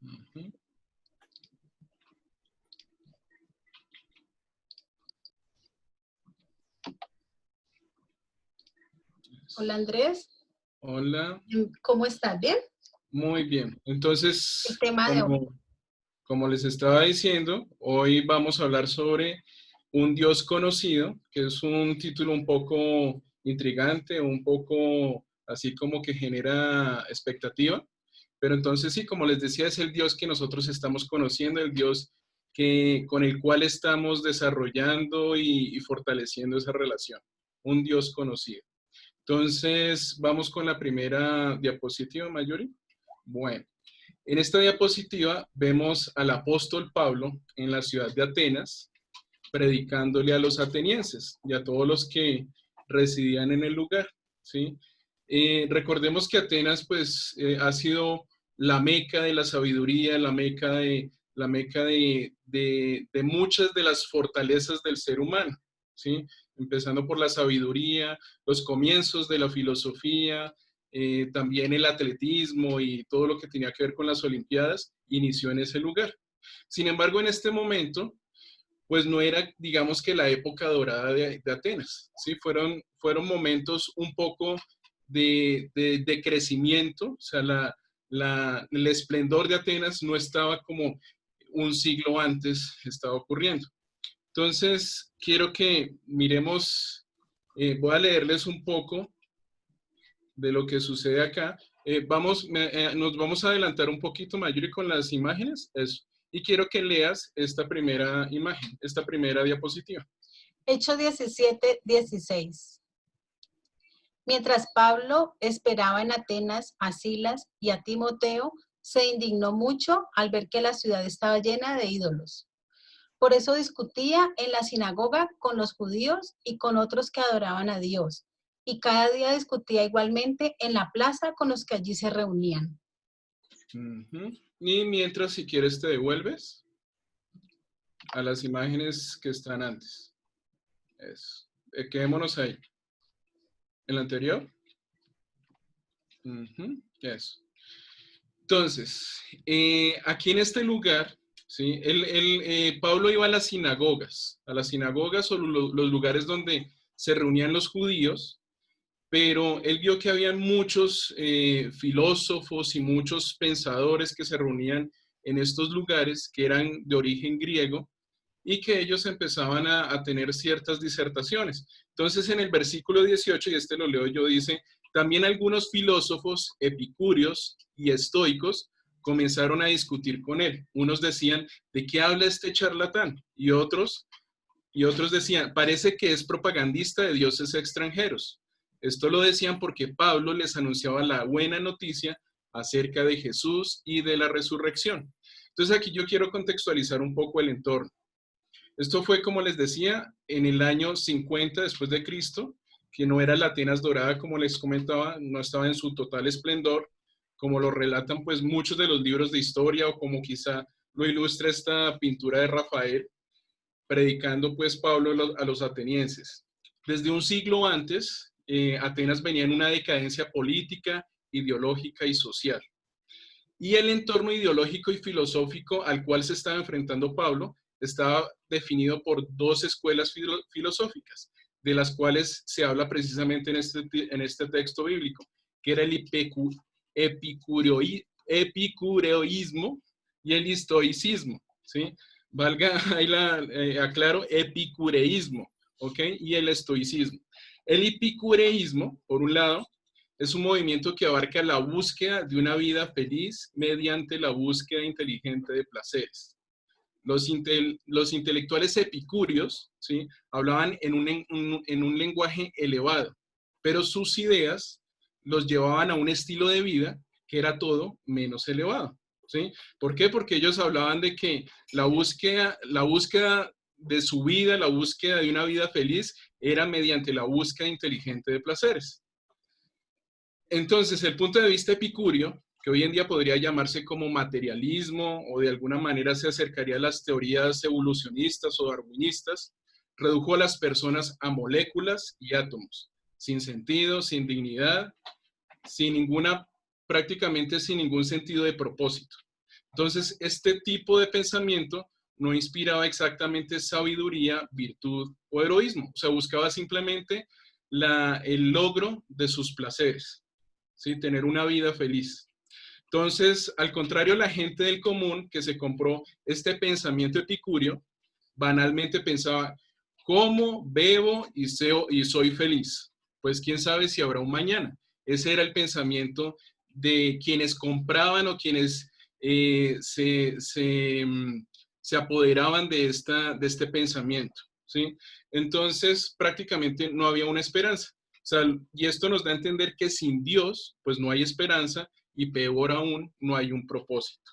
Ujú. Hola Andrés, Hola, ¿cómo estás? ¿Bien? muy bien. El Entonces, tema de hoy. como les estaba diciendo, hoy vamos a hablar sobre un Dios conocido, que es un título un poco intrigante, un poco así como que genera expectativa. Pero entonces sí, como les decía, es el Dios que nosotros estamos conociendo, el Dios con el cual estamos desarrollando y fortaleciendo esa relación. Un Dios conocido. Entonces, vamos con la primera diapositiva, Mayuri. Bueno, en esta diapositiva vemos al apóstol Pablo en la ciudad de Atenas, predicándole a los atenienses y a todos los que residían en el lugar, ¿sí? Recordemos que Atenas, pues, ha sido la meca de la sabiduría, la meca de muchas de las fortalezas del ser humano, ¿sí? Empezando por la sabiduría, los comienzos de la filosofía, también el atletismo y todo lo que tenía que ver con las Olimpiadas, inició en ese lugar. Sin embargo, en este momento, pues no era, digamos que la época dorada de Atenas, ¿sí? Fueron momentos un poco de crecimiento, o sea, el esplendor de Atenas no estaba como un siglo antes estaba ocurriendo. Entonces, quiero que miremos, voy a leerles un poco de lo que sucede acá. Nos vamos a adelantar un poquito, Mayuri, con las imágenes. Eso. Y quiero que leas esta primera imagen, esta primera diapositiva. Hechos 17:16. Mientras Pablo esperaba en Atenas a Silas y a Timoteo, se indignó mucho al ver que la ciudad estaba llena de ídolos. Por eso discutía en la sinagoga con los judíos y con otros que adoraban a Dios. Y cada día discutía igualmente en la plaza con los que allí se reunían. Uh-huh. Y mientras, si quieres, te devuelves a las imágenes que están antes. Eso. Quedémonos ahí. ¿En la anterior? Uh-huh. Eso. Entonces, aquí en este lugar, ¿sí? Pablo iba a las sinagogas o los lugares donde se reunían los judíos, pero él vio que habían muchos filósofos y muchos pensadores que se reunían en estos lugares que eran de origen griego y que ellos empezaban a tener ciertas disertaciones. Entonces en el versículo 18, y este lo leo yo, dice, también algunos filósofos epicúreos y estoicos comenzaron a discutir con él. Unos decían, ¿de qué habla este charlatán? Y otros decían, parece que es propagandista de dioses extranjeros. Esto lo decían porque Pablo les anunciaba la buena noticia acerca de Jesús y de la resurrección. Entonces aquí yo quiero contextualizar un poco el entorno. Esto fue, como les decía, en el año 50 después de Cristo, que no era la Atenas dorada, como les comentaba, no estaba en su total esplendor, como lo relatan pues muchos de los libros de historia o como quizá lo ilustra esta pintura de Rafael, predicando pues Pablo a los atenienses. Desde un siglo antes, Atenas venía en una decadencia política, ideológica y social. Y el entorno ideológico y filosófico al cual se estaba enfrentando Pablo estaba definido por dos escuelas filosóficas, de las cuales se habla precisamente en este texto bíblico, que era el epicureísmo y el estoicismo, ¿sí? Valga, ahí aclaro, epicureísmo, ¿ok? Y el estoicismo. El epicureísmo, por un lado, es un movimiento que abarca la búsqueda de una vida feliz mediante la búsqueda inteligente de placeres. Los intelectuales epicúreos, ¿sí? Hablaban en un lenguaje elevado, pero sus ideas los llevaban a un estilo de vida que era todo menos elevado, ¿sí? ¿Por qué? Porque ellos hablaban de que la búsqueda de su vida, la búsqueda de una vida feliz, era mediante la búsqueda inteligente de placeres. Entonces, el punto de vista epicúreo, que hoy en día podría llamarse como materialismo o de alguna manera se acercaría a las teorías evolucionistas o darwinistas, redujo a las personas a moléculas y átomos, sin sentido, sin dignidad, prácticamente sin ningún sentido de propósito. Entonces, este tipo de pensamiento no inspiraba exactamente sabiduría, virtud o heroísmo. O sea, buscaba simplemente el logro de sus placeres, ¿sí? Tener una vida feliz. Entonces, al contrario, la gente del común que se compró este pensamiento epicúreo, banalmente pensaba, como, bebo y soy feliz. Pues quién sabe si habrá un mañana. Ese era el pensamiento de quienes compraban o quienes se apoderaban de este pensamiento, ¿sí? Entonces, prácticamente no había una esperanza. O sea, y esto nos da a entender que sin Dios, pues no hay esperanza y peor aún, no hay un propósito.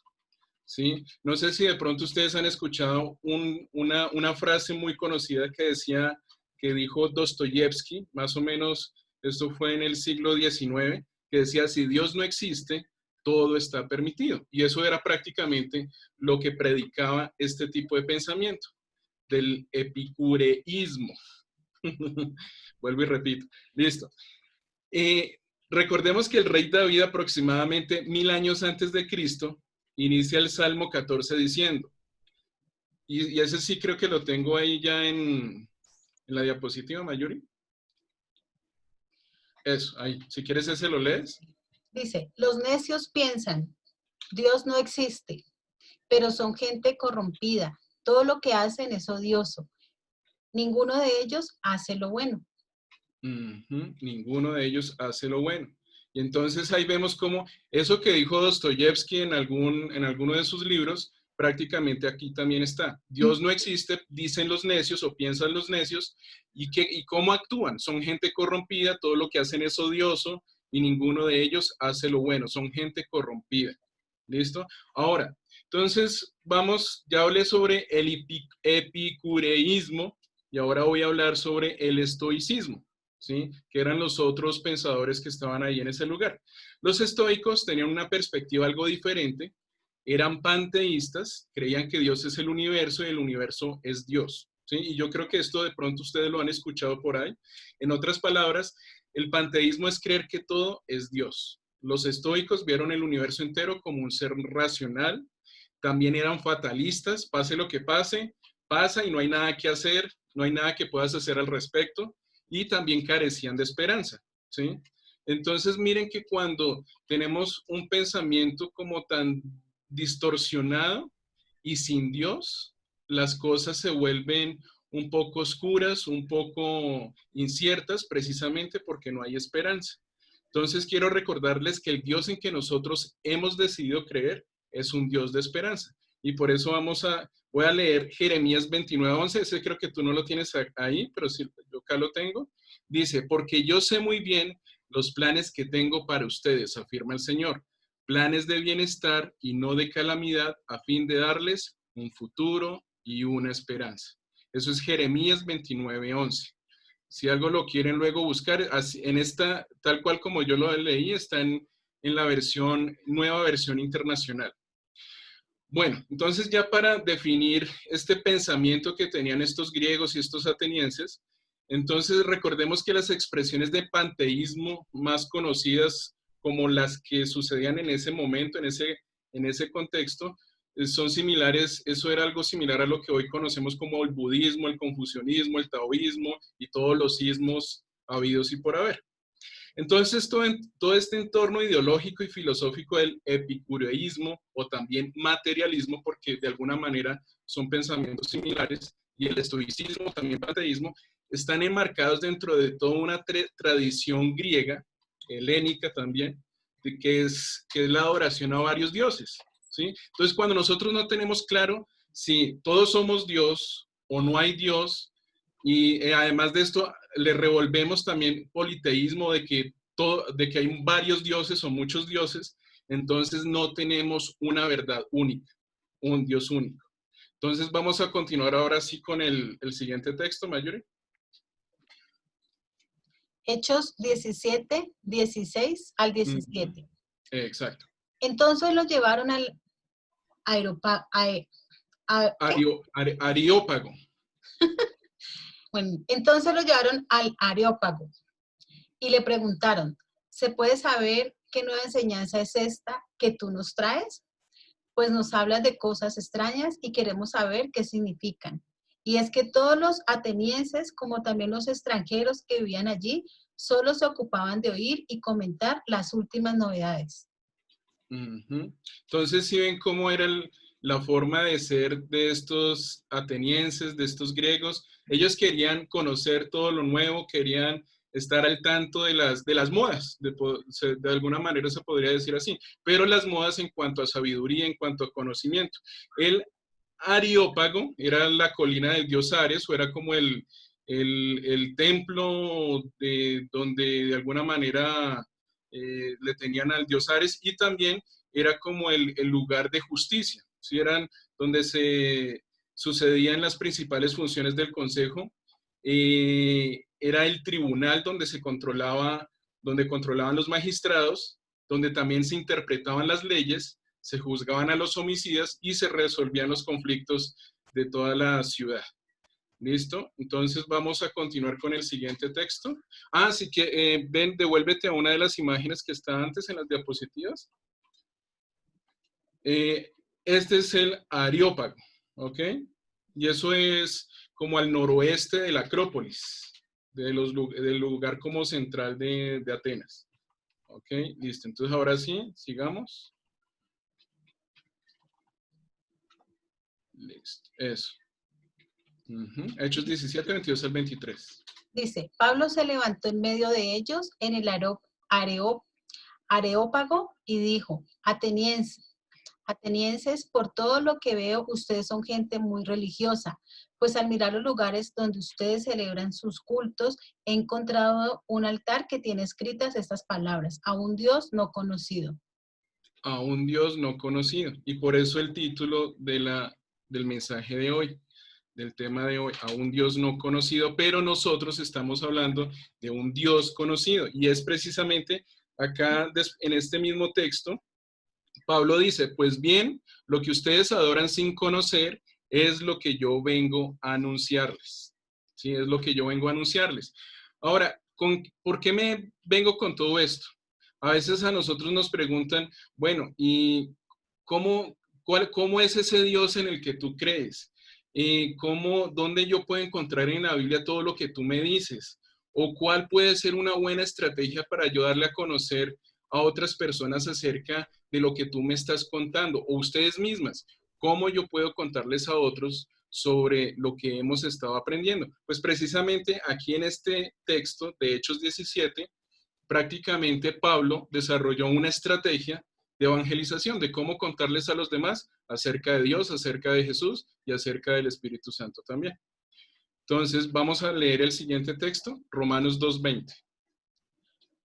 ¿Sí? No sé si de pronto ustedes han escuchado una frase muy conocida que decía, que dijo Dostoyevsky, más o menos, esto fue en el siglo XIX, que decía, si Dios no existe, todo está permitido. Y eso era prácticamente lo que predicaba este tipo de pensamiento, del epicureísmo. Vuelvo y repito. Listo. Eh, Recordemos que el rey David, aproximadamente 1000 años antes de Cristo, inicia el Salmo 14 diciendo, y ese sí creo que lo tengo ahí ya en la diapositiva, Mayuri. Eso, ahí. Si quieres ese lo lees. Dice, los necios piensan, Dios no existe, pero son gente corrompida. Todo lo que hacen es odioso. Ninguno de ellos hace lo bueno. Ninguno de ellos hace lo bueno. Y entonces ahí vemos cómo eso que dijo Dostoyevsky en alguno de sus libros, prácticamente aquí también está. Dios no existe, dicen los necios o piensan los necios, y cómo actúan. Son gente corrompida, todo lo que hacen es odioso y ninguno de ellos hace lo bueno. Son gente corrompida. ¿Listo? Ahora, entonces vamos, ya hablé sobre el epicureísmo y ahora voy a hablar sobre el estoicismo. ¿Sí? Que eran los otros pensadores que estaban ahí en ese lugar. Los estoicos tenían una perspectiva algo diferente, eran panteístas, creían que Dios es el universo y el universo es Dios. ¿Sí? Y yo creo que esto de pronto ustedes lo han escuchado por ahí. En otras palabras, el panteísmo es creer que todo es Dios. Los estoicos vieron el universo entero como un ser racional, también eran fatalistas, pase lo que pase, pasa y no hay nada que hacer, no hay nada que puedas hacer al respecto, y también carecían de esperanza, ¿sí? Entonces miren que cuando tenemos un pensamiento como tan distorsionado y sin Dios, las cosas se vuelven un poco oscuras, un poco inciertas, precisamente porque no hay esperanza. Entonces quiero recordarles que el Dios en que nosotros hemos decidido creer es un Dios de esperanza. Y por eso voy a leer Jeremías 29:11, ese creo que tú no lo tienes ahí, pero sí, yo acá lo tengo. Dice, porque yo sé muy bien los planes que tengo para ustedes, afirma el Señor, planes de bienestar y no de calamidad, a fin de darles un futuro y una esperanza. Eso es Jeremías 29:11. Si algo lo quieren luego buscar, en esta, tal cual como yo lo leí, está en la nueva versión internacional. Bueno, entonces ya para definir este pensamiento que tenían estos griegos y estos atenienses, entonces recordemos que las expresiones de panteísmo más conocidas como las que sucedían en ese momento, en ese contexto, son similares, eso era algo similar a lo que hoy conocemos como el budismo, el confucianismo, el taoísmo y todos los ismos habidos y por haber. Entonces, todo este entorno ideológico y filosófico del epicureísmo o también materialismo, porque de alguna manera son pensamientos similares, y el estoicismo, también panteísmo, están enmarcados dentro de toda una tradición griega, helénica también, que es la adoración a varios dioses, ¿sí? Entonces, cuando nosotros no tenemos claro si todos somos Dios o no hay Dios, y además de esto, le revolvemos también politeísmo de que hay varios dioses o muchos dioses, entonces no tenemos una verdad única, un Dios único. Entonces vamos a continuar ahora sí con el siguiente texto, Mayuri. Hechos 17, 16 al 17. Exacto. Entonces los llevaron al Areópago. Bueno, entonces lo llevaron al Areópago y le preguntaron, ¿se puede saber qué nueva enseñanza es esta que tú nos traes? pues nos habla de cosas extrañas y queremos saber qué significan. Y es que todos los atenienses, como también los extranjeros que vivían allí, solo se ocupaban de oír y comentar las últimas novedades. Ujú. Entonces, si ven cómo era la forma de ser de estos atenienses, de estos griegos, ellos querían conocer todo lo nuevo, querían estar al tanto de las modas, de alguna manera se podría decir así, pero las modas en cuanto a sabiduría, en cuanto a conocimiento. El Areópago era la colina del dios Ares, o era como el templo donde de alguna manera le tenían al dios Ares, y también era como el lugar de justicia, ¿sí? Eran donde se sucedían las principales funciones del consejo. Era el tribunal donde se controlaba, donde controlaban los magistrados, donde también se interpretaban las leyes, se juzgaban a los homicidas y se resolvían los conflictos de toda la ciudad. ¿Listo? Entonces vamos a continuar con el siguiente texto. Así que ven, devuélvete a una de las imágenes que está antes en las diapositivas. Este es el Areópago, ¿ok? Y eso es como al noroeste de la Acrópolis, del lugar como central de Atenas. ¿Ok? Listo. Entonces ahora sí, sigamos. Listo. Eso. Hechos 17, 22 al 23. Dice, Pablo se levantó en medio de ellos en el Areópago y dijo, atenienses, por todo lo que veo, ustedes son gente muy religiosa, pues al mirar los lugares donde ustedes celebran sus cultos, he encontrado un altar que tiene escritas estas palabras, a un Dios no conocido. A un Dios no conocido. Y por eso el título del mensaje de hoy, del tema de hoy, a un Dios no conocido, pero nosotros estamos hablando de un Dios conocido. Y es precisamente acá, en este mismo texto, Pablo dice, pues bien, lo que ustedes adoran sin conocer es lo que yo vengo a anunciarles. Sí, es lo que yo vengo a anunciarles. Ahora, ¿por qué me vengo con todo esto? A veces a nosotros nos preguntan, bueno, ¿y cómo es ese Dios en el que tú crees? ¿Dónde yo puedo encontrar en la Biblia todo lo que tú me dices? ¿O cuál puede ser una buena estrategia para ayudarle a conocer a otras personas acerca de lo que tú me estás contando? O ustedes mismas, ¿cómo yo puedo contarles a otros sobre lo que hemos estado aprendiendo? Pues precisamente aquí en este texto de Hechos 17, prácticamente Pablo desarrolló una estrategia de evangelización, de cómo contarles a los demás acerca de Dios, acerca de Jesús y acerca del Espíritu Santo también. Entonces, vamos a leer el siguiente texto, Romanos 2:20.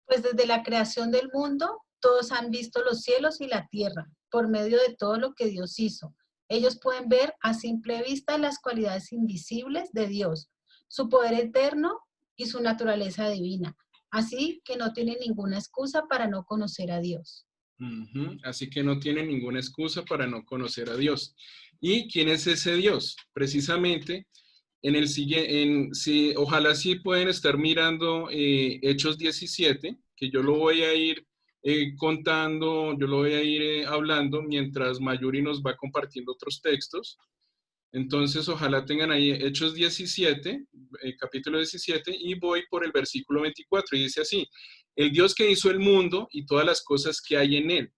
Pues desde la creación del mundo, todos han visto los cielos y la tierra, por medio de todo lo que Dios hizo. Ellos pueden ver a simple vista las cualidades invisibles de Dios, su poder eterno y su naturaleza divina. Así que no tienen ninguna excusa para no conocer a Dios. Así que no tienen ninguna excusa para no conocer a Dios. ¿Y quién es ese Dios? Precisamente ojalá sí pueden estar mirando Hechos 17, que yo lo voy a ir contando, yo lo voy a ir hablando mientras Mayuri nos va compartiendo otros textos. Entonces, ojalá tengan ahí Hechos 17, capítulo 17, y voy por el versículo 24, y dice así: el Dios que hizo el mundo y todas las cosas que hay en él,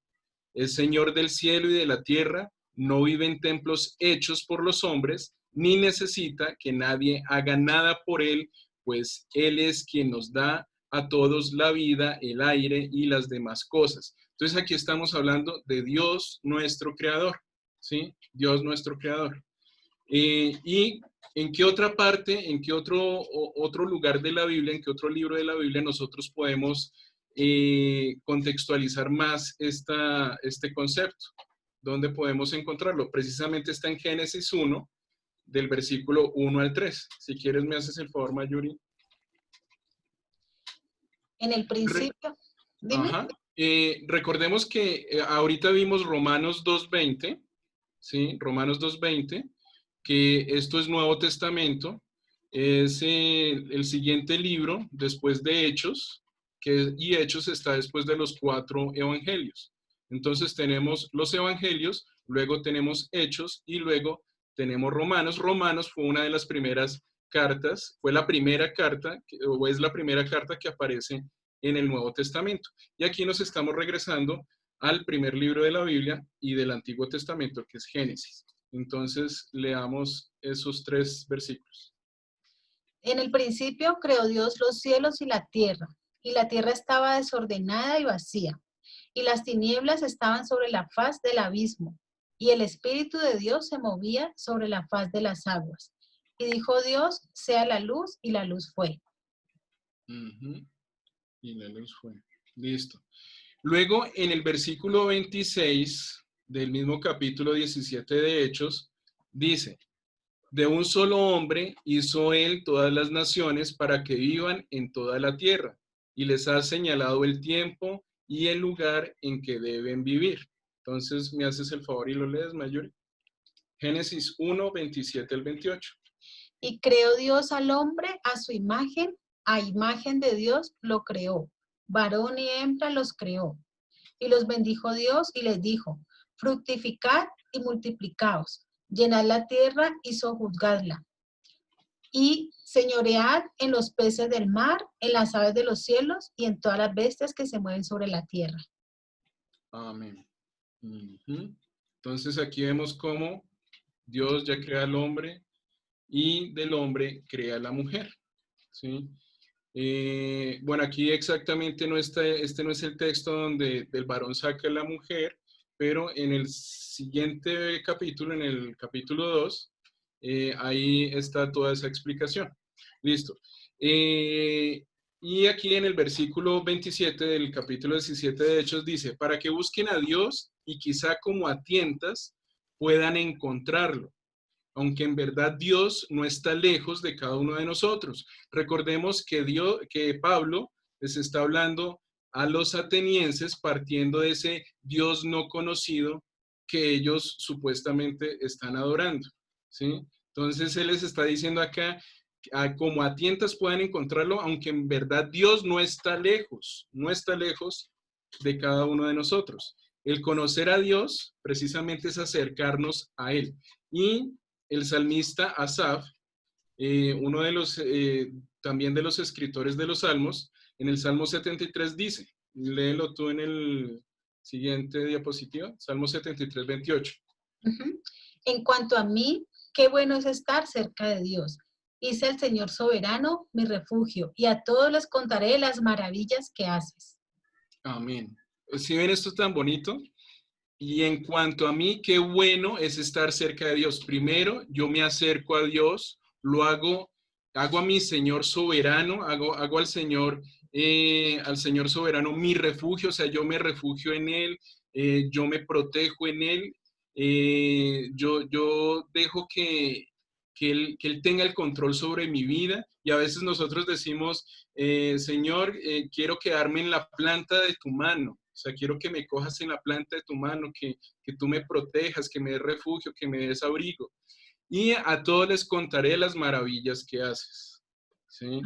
es Señor del cielo y de la tierra, no vive en templos hechos por los hombres, ni necesita que nadie haga nada por él, pues Él es quien nos da a todos la vida, el aire y las demás cosas. Entonces aquí estamos hablando de Dios nuestro creador, ¿sí? Dios nuestro creador. Y en qué otra parte, en qué otro lugar de la Biblia, en qué otro libro de la Biblia nosotros podemos contextualizar más este concepto. ¿Dónde podemos encontrarlo? Precisamente está en Génesis 1, del versículo 1 al 3. Si quieres, me haces el favor, Mayuri. En el principio, dime. Ajá. Recordemos que ahorita vimos Romanos 2:20, ¿sí? Romanos 2:20, que esto es Nuevo Testamento, es el siguiente libro después de Hechos, y Hechos está después de los 4 evangelios. Entonces tenemos los evangelios, luego tenemos Hechos y luego tenemos Romanos. Romanos fue una de las primeras cartas, fue la primera carta, o es la primera carta que aparece en el Nuevo Testamento. Y aquí nos estamos regresando al primer libro de la Biblia y del Antiguo Testamento, que es Génesis. Entonces, leamos esos 3 versículos. En el principio creó Dios los cielos y la tierra estaba desordenada y vacía, y las tinieblas estaban sobre la faz del abismo, y el Espíritu de Dios se movía sobre la faz de las aguas. Y dijo Dios, sea la luz, y la luz fue. Y la luz fue. Listo. Luego, en el versículo 26 del mismo capítulo 17 de Hechos, dice, de un solo hombre hizo él todas las naciones para que vivan en toda la tierra, y les ha señalado el tiempo y el lugar en que deben vivir. Entonces, ¿me haces el favor y lo lees, Mayuri? Génesis 1, 27 al 28. Y creó Dios al hombre a su imagen, a imagen de Dios lo creó, varón y hembra los creó. Y los bendijo Dios y les dijo, fructificad y multiplicaos, llenad la tierra y sojuzgadla. Y señoread en los peces del mar, en las aves de los cielos y en todas las bestias que se mueven sobre la tierra. Amén. Entonces aquí vemos cómo Dios ya crea al hombre y del hombre crea a la mujer. ¿Sí? Bueno, aquí exactamente no está, este no es el texto donde del varón saca a la mujer, pero en el siguiente capítulo, en el capítulo 2, ahí está toda esa explicación. Listo. Y aquí en el versículo 27 del capítulo 17 de Hechos dice, para que busquen a Dios y quizá como a tientas puedan encontrarlo, aunque en verdad Dios no está lejos de cada uno de nosotros. Recordemos que Pablo les está hablando a los atenienses partiendo de ese Dios no conocido que ellos supuestamente están adorando, ¿sí? Entonces él les está diciendo acá, como a tientas puedan encontrarlo, aunque en verdad Dios no está lejos de cada uno de nosotros. El conocer a Dios precisamente es acercarnos a Él. Y el salmista Asaf, uno de los, también de los escritores de los salmos, en el Salmo 73 dice, léelo tú en el siguiente diapositiva, Salmo 73, 28. En cuanto a mí, qué bueno es estar cerca de Dios. Hice el Señor soberano mi refugio, y a todos les contaré las maravillas que haces. Amén. ¿Sí ven esto tan bonito? Y en cuanto a mí, qué bueno es estar cerca de Dios. Primero, yo me acerco a Dios, lo hago a mi Señor soberano, hago al Señor soberano mi refugio, o sea, yo me refugio en Él, yo me protejo en Él, yo dejo que él tenga el control sobre mi vida. Y a veces nosotros decimos, Señor, quiero quedarme en la planta de tu mano. O sea, quiero que me cojas en la planta de tu mano, que tú me protejas, que me des refugio, que me des abrigo. Y a todos les contaré las maravillas que haces. ¿Sí?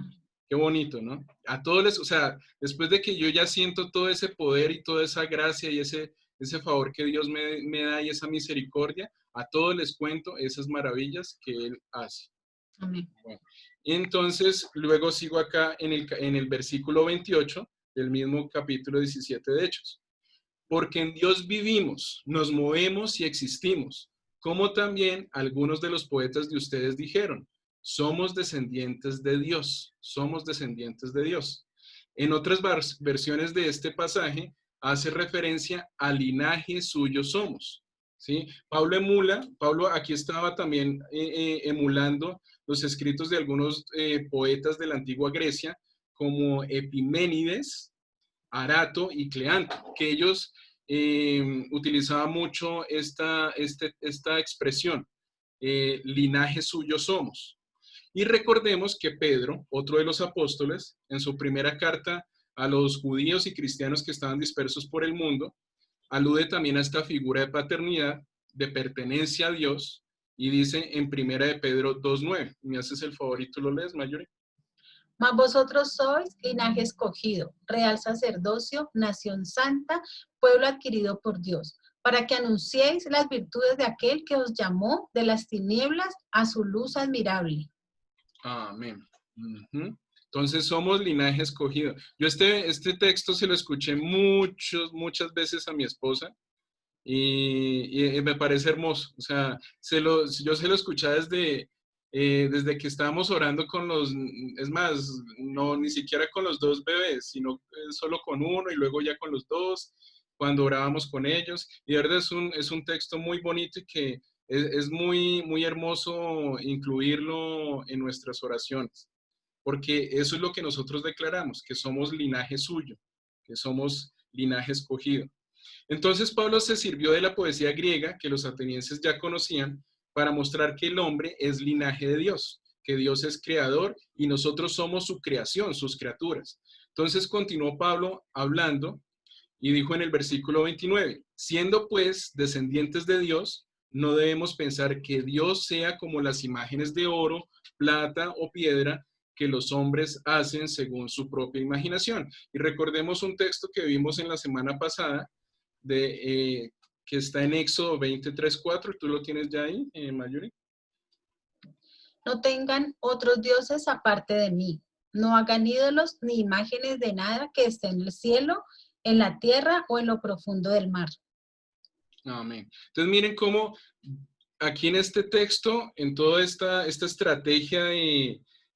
Qué bonito, ¿no? A todos les, o sea, después de que yo ya siento todo ese poder y toda esa gracia y ese favor que Dios me da y esa misericordia, a todos les cuento esas maravillas que Él hace. Amén. Bueno, entonces, luego sigo acá en el versículo 28 del mismo capítulo 17 de Hechos. Porque en Dios vivimos, nos movemos y existimos, como también algunos de los poetas de ustedes dijeron, somos descendientes de Dios, somos descendientes de Dios. En otras versiones de este pasaje hace referencia al linaje suyo somos. ¿Sí? Pablo aquí estaba también emulando los escritos de algunos poetas de la antigua Grecia, como Epiménides, Arato y Cleanto, que ellos utilizaban mucho esta expresión, linaje suyo somos. Y recordemos que Pedro, otro de los apóstoles, en su primera carta a los judíos y cristianos que estaban dispersos por el mundo, alude también a esta figura de paternidad, de pertenencia a Dios, y dice en primera de Pedro 2.9. ¿Me haces el favor y tú lo lees, Mayuri? Mas vosotros sois linaje escogido, real sacerdocio, nación santa, pueblo adquirido por Dios, para que anunciéis las virtudes de aquel que os llamó de las tinieblas a su luz admirable. Amén. Ujú. Entonces somos linaje escogido. Yo este texto se lo escuché muchas veces a mi esposa y me parece hermoso. O sea, yo se lo escuché desde que estábamos orando con es más, no ni siquiera con los dos bebés, sino solo con uno y luego ya con los dos, cuando orábamos con ellos. Y de verdad es un texto muy bonito y que es muy hermoso incluirlo en nuestras oraciones, porque eso es lo que nosotros declaramos, que somos linaje suyo, que somos linaje escogido. Entonces Pablo se sirvió de la poesía griega que los atenienses ya conocían para mostrar que el hombre es linaje de Dios, que Dios es creador y nosotros somos su creación, sus criaturas. Entonces continuó Pablo hablando y dijo en el versículo 29, siendo pues descendientes de Dios, no debemos pensar que Dios sea como las imágenes de oro, plata o piedra que los hombres hacen según su propia imaginación. Y recordemos un texto que vimos en la semana pasada, que está en Éxodo 23:4. ¿Tú lo tienes ya ahí, Mayuri? No tengan otros dioses aparte de mí. No hagan ídolos ni imágenes de nada que esté en el cielo, en la tierra o en lo profundo del mar. Amén. Entonces miren cómo aquí en este texto, en toda esta estrategia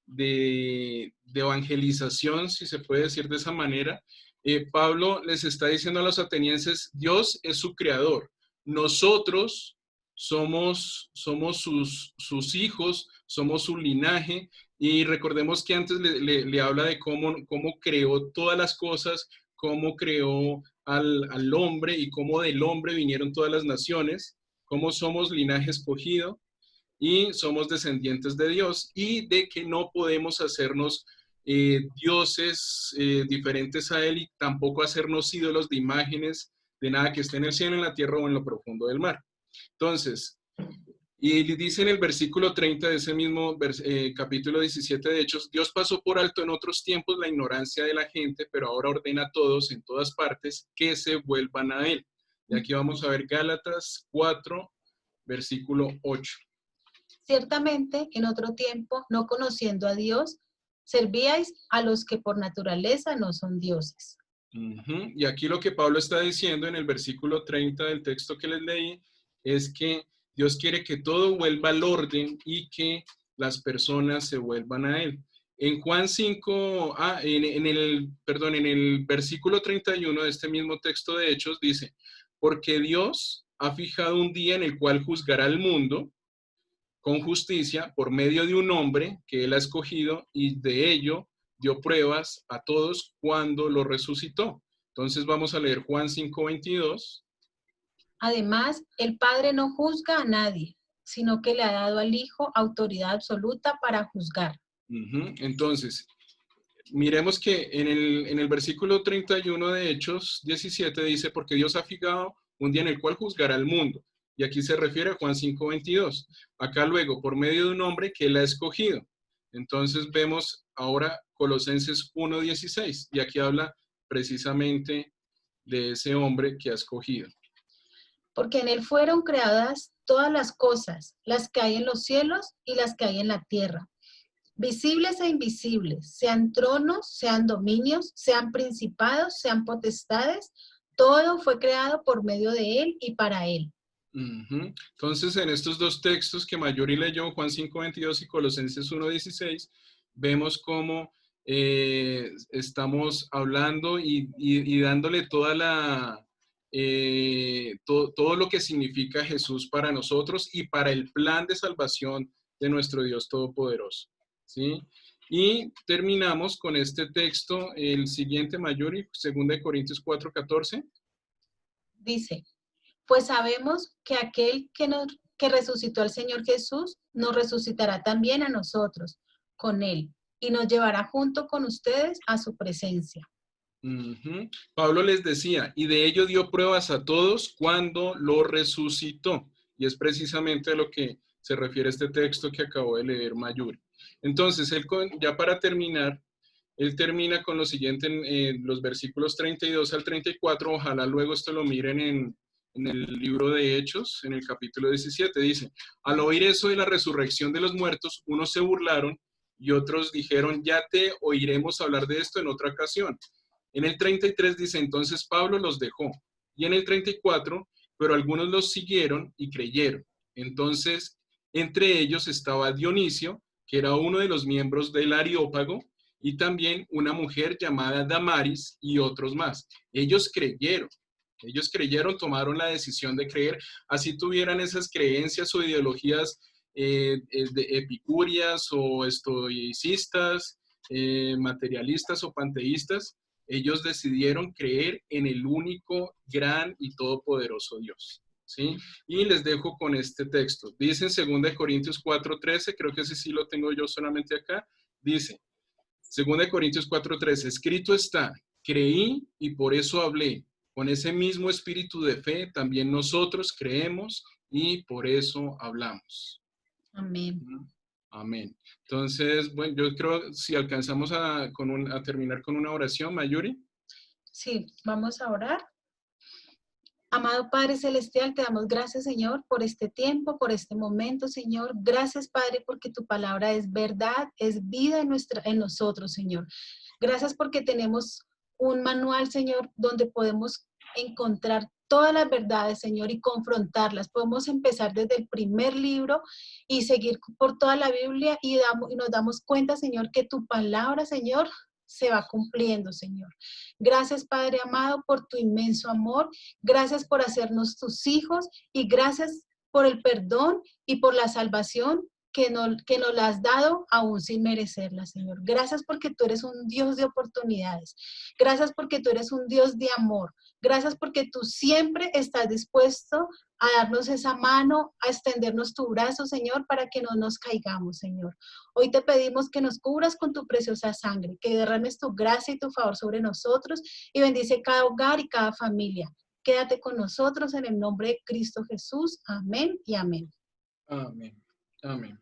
de evangelización, si se puede decir de esa manera, Pablo les está diciendo a los atenienses, Dios es su creador. Nosotros somos sus hijos, somos su linaje, y recordemos que antes le habla de cómo creó todas las cosas, cómo creó al hombre y cómo del hombre vinieron todas las naciones, cómo somos linaje escogido y somos descendientes de Dios y de que no podemos hacernos dioses diferentes a Él y tampoco hacernos ídolos de imágenes de nada que esté en el cielo, en la tierra o en lo profundo del mar. Entonces, y dice en el versículo 30 de ese mismo capítulo 17 de Hechos, Dios pasó por alto en otros tiempos la ignorancia de la gente, pero ahora ordena a todos en todas partes que se vuelvan a Él. Y aquí vamos a ver Gálatas 4, versículo 8. Ciertamente, en otro tiempo, no conociendo a Dios, servíais a los que por naturaleza no son dioses. Y aquí lo que Pablo está diciendo en el versículo 30 del texto que les leí es que Dios quiere que todo vuelva al orden y que las personas se vuelvan a Él. En Juan 5, en el versículo 31 de este mismo texto de Hechos dice, porque Dios ha fijado un día en el cual juzgará al mundo con justicia por medio de un hombre que Él ha escogido y de ello dio pruebas a todos cuando lo resucitó. Entonces vamos a leer Juan 5:22. Además, el Padre no juzga a nadie, sino que le ha dado al Hijo autoridad absoluta para juzgar. Entonces, miremos que en el versículo 31 de Hechos 17 dice, porque Dios ha fijado un día en el cual juzgará al mundo. Y aquí se refiere a Juan 5:22. Acá luego, por medio de un hombre que él ha escogido. Entonces vemos ahora Colosenses 1:16. Y aquí habla precisamente de ese hombre que ha escogido. Porque en él fueron creadas todas las cosas, las que hay en los cielos y las que hay en la tierra, visibles e invisibles, sean tronos, sean dominios, sean principados, sean potestades, todo fue creado por medio de él y para él. Entonces, en estos dos textos que Mayuri leyó, Juan 5:22 y Colosenses 1:16, vemos cómo estamos hablando y dándole todo lo que significa Jesús para nosotros y para el plan de salvación de nuestro Dios Todopoderoso. ¿Sí? Y terminamos con este texto, el siguiente, Mayuri, 2 Corintios 4:14. Dice, pues sabemos que aquel que resucitó al Señor Jesús nos resucitará también a nosotros con él y nos llevará junto con ustedes a su presencia. Pablo les decía, y de ello dio pruebas a todos cuando lo resucitó. Y es precisamente a lo que se refiere este texto que acabó de leer Mayuri. Entonces, ya para terminar, él termina con lo siguiente en los versículos 32 al 34, ojalá luego esto lo miren en el libro de Hechos, en el capítulo 17, dice, al oír eso de la resurrección de los muertos, unos se burlaron y otros dijeron, ya te oiremos hablar de esto en otra ocasión. En el 33 dice, entonces Pablo los dejó. Y en el 34, pero algunos los siguieron y creyeron. Entonces, entre ellos estaba Dionisio, que era uno de los miembros del Areópago, y también una mujer llamada Damaris y otros más. Ellos creyeron, tomaron la decisión de creer, así tuvieran esas creencias o ideologías de epicúreas o estoicistas, materialistas o panteístas, ellos decidieron creer en el único, gran y todopoderoso Dios. ¿Sí? Y les dejo con este texto. Dice en 2 Corintios 4:13, creo que ese sí lo tengo yo solamente acá, dice, 2 Corintios 4:13, escrito está, creí y por eso hablé. Con ese mismo espíritu de fe también nosotros creemos y por eso hablamos. Amén. Amén. Entonces, bueno, yo creo si alcanzamos a terminar con una oración, Mayuri. Sí, vamos a orar. Amado Padre Celestial, te damos gracias, Señor, por este tiempo, por este momento, Señor. Gracias, Padre, porque tu palabra es verdad, es vida en nosotros, Señor. Gracias porque tenemos un manual, Señor, donde podemos encontrar todas las verdades, Señor, y confrontarlas. Podemos empezar desde el primer libro y seguir por toda la Biblia y nos damos cuenta, Señor, que tu palabra, Señor, se va cumpliendo, Señor. Gracias, Padre amado, por tu inmenso amor. Gracias por hacernos tus hijos y gracias por el perdón y por la salvación que nos la has dado aún sin merecerla, Señor. Gracias porque tú eres un Dios de oportunidades. Gracias porque tú eres un Dios de amor. Gracias porque tú siempre estás dispuesto a darnos esa mano, a extendernos tu brazo, Señor, para que no nos caigamos, Señor. Hoy te pedimos que nos cubras con tu preciosa sangre, que derrames tu gracia y tu favor sobre nosotros y bendice cada hogar y cada familia. Quédate con nosotros en el nombre de Cristo Jesús. Amén y amén. Amén. Amén.